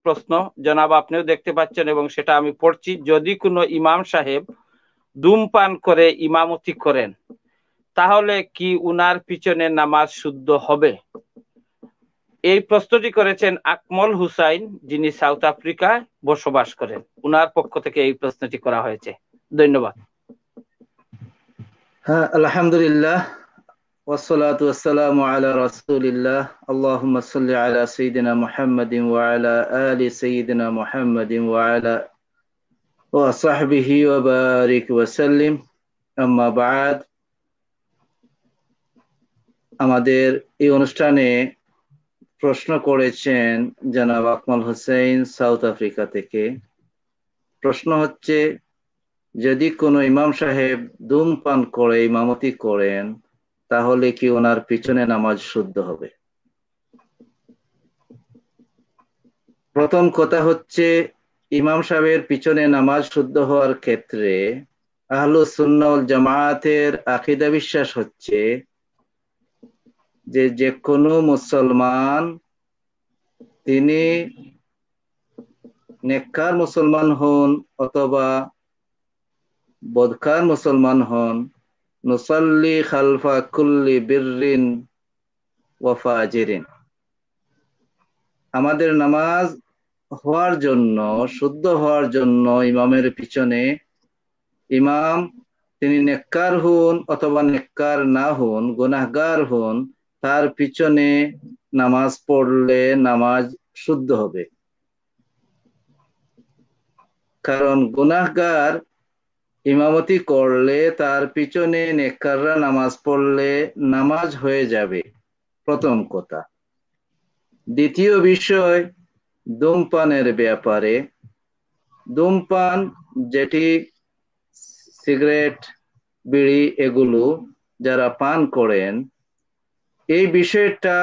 প্রশ্ন, জনাব আপনিও দেখতে পাচ্ছেন এবং সেটা আমি পড়ছি। যদি কোনো ইমাম সাহেব ধূমপান করে ইমামতি করেন, তাহলে কি উনার পিছনে নামাজ শুদ্ধ হবে? এই প্রশ্নটি করেছেন আকমল হুসাইন, যিনি সাউথ আফ্রিকায় বসবাস করেন। উনার পক্ষ থেকে এই প্রশ্নটি করা হয়েছে। ধন্যবাদ। হ্যাঁ, আলহামদুলিল্লাহ, ওয়াসসালাতু ওয়াসসালামু আলা রাসূলিল্লাহ। আল্লাহুম্মা সাল্লি আলা সাইয়্যিদিনা মুহাম্মাদিন ওয়া আলা আলি সাইয়্যিদিনা মুহাম্মাদিন ওয়া আলা ওয়া সাহবিহি ওয়া বারিক ওয়া সাল্লিম। আম্মা বা'দ। আমাদের এই অনুষ্ঠানে প্রশ্ন করেছেন জনাব আকমল হোসেন সাউথ আফ্রিকা থেকে। প্রশ্ন হচ্ছে, যদি কোনো ইমাম সাহেব ধূমপান করে ইমামতি করেন, তাহলে কি ওনার পিছনে নামাজ শুদ্ধ হবে? প্রথম কথা হচ্ছে, ইমাম সাহেবের পিছনে নামাজ শুদ্ধ হওয়ার ক্ষেত্রে আহলুস সুন্নাহ ওয়াল জামায়াতের আকীদা বিশ্বাস হচ্ছে যে যে কোনো মুসলমান, তিনি নেককার মুসলমান হন অথবা বদকার মুসলমান হন, নুসাল্লি খালফা কুল্লি বিররিন ওয়া ফাজিরিন, আমাদের নামাজ হওয়ার জন্য, শুদ্ধ হওয়ার জন্য ইমামের পিছনে, ইমাম তিনি নেককার হন অথবা নেককার না হন, গুনাহগার হন, তার পিছনে নামাজ পড়লে নামাজ শুদ্ধ হবে। কারণ গুনাহগার ইমামতি করলে তার পিছনে নেককাররা নামাজ পড়লে নামাজ হয়ে যাবে, প্রথম কথা। দ্বিতীয় বিষয়, ধূমপানের ব্যাপারে। ধূমপান, যেটি সিগারেট, বিড়ি, এগুলো যারা পান করেন, এই বিষয়টা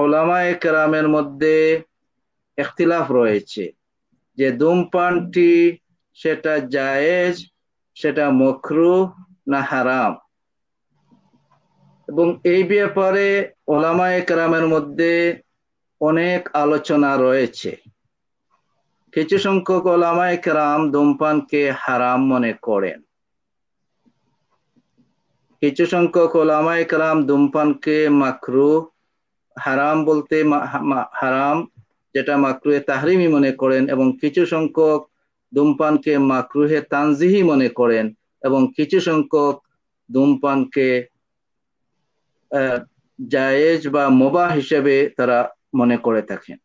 উলামায়ে কেরামের মধ্যে ইখতিলাফ রয়েছে যে ধূমপানটি সেটা জায়েজ, সেটা মাকরুহ না হারাম। এবং এই ব্যাপারে উলামায়ে কেরামের মধ্যে অনেক আলোচনা রয়েছে। কিছু সংখ্যক উলামায়ে কেরাম ধূমপানকে হারাম মনে করেন, কিছু সংখ্যক উলামায়ে কেরাম ধূমপানকে মাকরুহ, হারাম বলতে হারাম যেটা মাকরুহে তাহরিমি মনে করেন, এবং কিছু সংখ্যক ধূমপানকে মাকরুহে তানজিহি মনে করেন, এবং কিছু সংখ্যক ধূমপানকে জায়েজ বা মুবাহ হিসেবে তারা মনে করে থাকেন।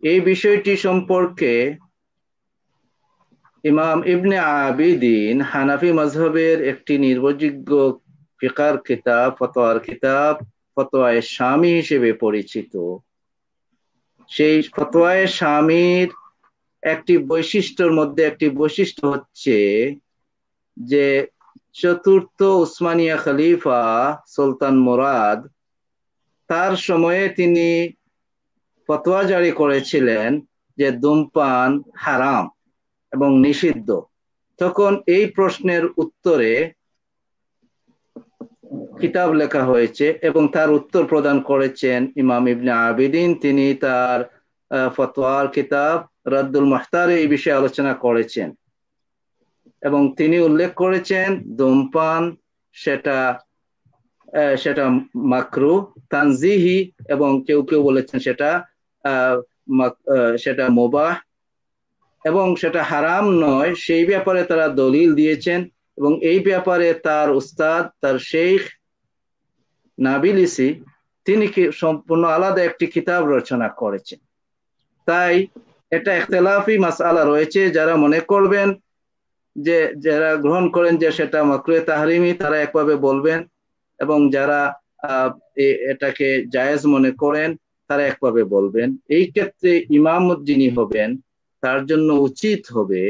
এই বিষয়টি সম্পর্কে ইমাম ইবনে আবিদিন হানাফি মাযহাবের একটি নির্ভরযোগ্য ফিকহের কিতাব, ফতোয়ার কিতাব, ফতোয়ায়ে শামি হিসেবে পরিচিত, সেই ফতোয়ায়ে শামির একটি বৈশিষ্ট্যের মধ্যে একটি বৈশিষ্ট্য হচ্ছে যে চতুর্থ উসমানিয়া খলিফা সুলতান মুরাদ, তার সময়ে তিনি ফতোয়া জারি করেছিলেন যে ধূমপান হারাম এবং নিষিদ্ধ। তখন এই প্রশ্নের উত্তরে কিতাব লেখা হয়েছে এবং তার উত্তর প্রদান করেছেন ইমাম ইবনে আবিদিন। তিনি তার ফতোয়ার কিতাব রাদ্দুল মুহতারে এই বিষয়ে আলোচনা করেছেন এবং তিনি উল্লেখ করেছেন ধূমপান সেটা মাকরুহ, তানজিহি, এবং কেউ কেউ বলেছেন সেটা মুবাহ, এবং সেটা হারাম নয়, সেই ব্যাপারে তারা দলিল দিয়েছেন। এবং এই ব্যাপারে তার উস্তাদ, তার শেখ নাবিলিসি, তিনি সম্পূর্ণ আলাদা একটি কিতাব রচনা করেছেন। তাই এটা ইখতিলাফি মাসআলা রয়েছে। যারা মনে করবেন যে, যারা গ্রহণ করেন যে সেটা মাকরুহে তাহরিমি, তারা একভাবে বলবেন, এবং যারা এটাকে জায়েজ মনে করেন তারা একভাবে বলবেন। এই ক্ষেত্রে ইমাম যিনি হবেন, তার জন্য উচিত হবে,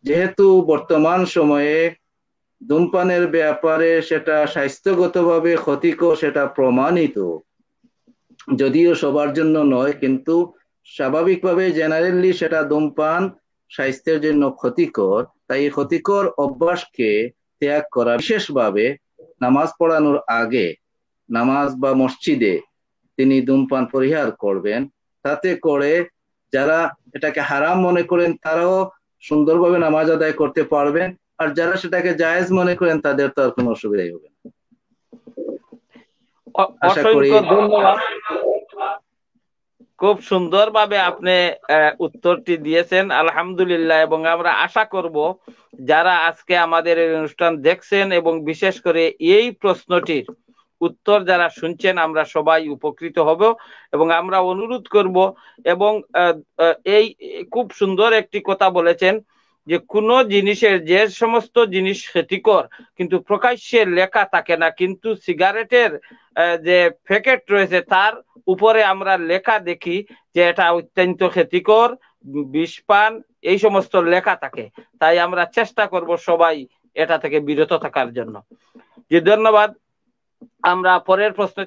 যেহেতু বর্তমান সময়ে ধূমপানের ব্যাপারে সেটা স্বাস্থ্যগতভাবে ক্ষতিকর, সেটা প্রমাণিত, যদিও সবার জন্য নয়, কিন্তু স্বাভাবিকভাবে জেনারেলি সেটা ধূমপান স্বাস্থ্যের জন্য ক্ষতিকর। তাই এই ক্ষতিকর অভ্যাসকে ত্যাগ করা, বিশেষভাবে নামাজ পড়ানোর আগে নামাজ বা মসজিদে তিনি ধূমপান পরিহার করবেন, তাতে করে যারা এটাকে হারাম মনে করেন তারাও সুন্দরভাবে নামাজ আদায় করতে পারবেন, আর যারা সেটাকে জায়েজ মনে করেন তাদের তো আর কোনো অসুবিধাই হবে না। আশা করি অসংখ্য ধন্যবাদ। খুব সুন্দরভাবে আপনি উত্তরটি দিয়েছেন, আলহামদুলিল্লাহ। এবং আমরা আশা করব যারা আজকে আমাদের এই অনুষ্ঠান দেখছেন এবং বিশেষ করে এই প্রশ্নটির উত্তর যারা শুনছেন, আমরা সবাই উপকৃত হব। এবং আমরা অনুরোধ করব, এবং এই খুব সুন্দর একটি কথা বলেছেন যে কোন জিনিসের, যে সমস্ত জিনিস ক্ষতিকর কিন্তু প্রকাশ্যে লেখা থাকে না, কিন্তু সিগারেটের যে প্যাকেট রয়েছে তার উপরে আমরা লেখা দেখি যে এটা অত্যন্ত ক্ষতিকর, বিষপান, এই সমস্ত লেখা থাকে। তাই আমরা চেষ্টা করব সবাই এটা থেকে বিরত থাকার জন্য। জি, ধন্যবাদ। আমরা পরের প্রশ্ন